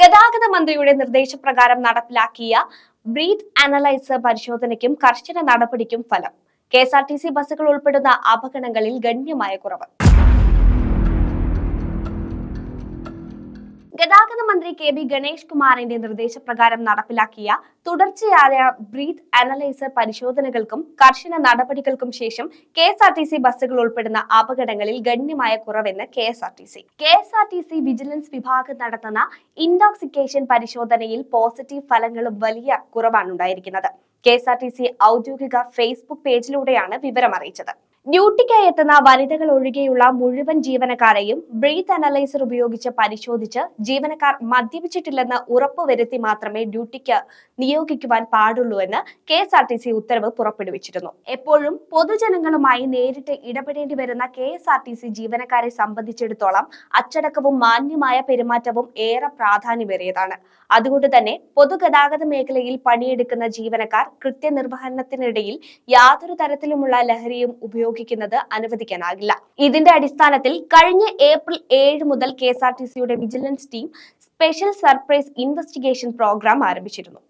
ഗതാഗത മന്ത്രിയുടെ നിർദ്ദേശപ്രകാരം നടപ്പിലാക്കിയ ബ്രീത്ത് അനലൈസർ പരിശോധനയ്ക്കും കർശന നടപടിക്കും ഫലം. KSRTC ബസ്സുകൾ ഉൾപ്പെടുന്ന അപകടങ്ങളിൽ ഗണ്യമായ കുറവ്. ഗതാഗത മന്ത്രി KB ഗണേഷ് കുമാറിന്റെ നിർദ്ദേശപ്രകാരം നടപ്പിലാക്കിയ തുടർച്ചയായ ബ്രീത്ത് അനലൈസർ പരിശോധനകൾക്കും കർശന നടപടികൾക്കും ശേഷം KSRTC ബസ്സുകൾ ഉൾപ്പെടുന്ന അപകടങ്ങളിൽ ഗണ്യമായ കുറവെന്ന് KSRTC വിജിലൻസ് വിഭാഗം നടത്തുന്ന ഇൻടോക്സിക്കേഷൻ പരിശോധനയിൽ പോസിറ്റീവ് ഫലങ്ങളും വലിയ കുറവാണ് ഉണ്ടായിരിക്കുന്നത്. KSRTC ഔദ്യോഗിക ഫേസ്ബുക്ക് പേജിലൂടെയാണ് വിവരം അറിയിച്ചത്. ഡ്യൂട്ടിക്കായി എത്തുന്ന വനിതകൾ ഒഴികെയുള്ള മുഴുവൻ ജീവനക്കാരെയും ബ്രീത്ത് അനലൈസർ ഉപയോഗിച്ച് പരിശോധിച്ച് ജീവനക്കാർ മദ്യപിച്ചിട്ടില്ലെന്ന് ഉറപ്പുവരുത്തി മാത്രമേ ഡ്യൂട്ടിക്ക് നിയോഗിക്കുവാൻ പാടുള്ളൂവെന്ന് KSRTC ഉത്തരവ് പുറപ്പെടുവിച്ചിരുന്നു. എപ്പോഴും പൊതുജനങ്ങളുമായി നേരിട്ട് ഇടപെടേണ്ടി വരുന്ന KSRTC ജീവനക്കാരെ സംബന്ധിച്ചിടത്തോളം അച്ചടക്കവും മാന്യമായ പെരുമാറ്റവും ഏറെ പ്രാധാന്യമേറിയതാണ്. അതുകൊണ്ട് തന്നെ പൊതുഗതാഗത മേഖലയിൽ പണിയെടുക്കുന്ന ജീവനക്കാർ കൃത്യനിർവഹണത്തിനിടയിൽ യാതൊരു തരത്തിലുമുള്ള ലഹരിയും ഉപയോഗിക്കുന്നത് അനുവദിക്കാനാകില്ല. ഇതിന്റെ അടിസ്ഥാനത്തിൽ കഴിഞ്ഞ ഏപ്രിൽ 7 മുതൽ KSRTCയുടെ vigilance team special surprise investigation program ആരംഭിച്ചിരുന്നു.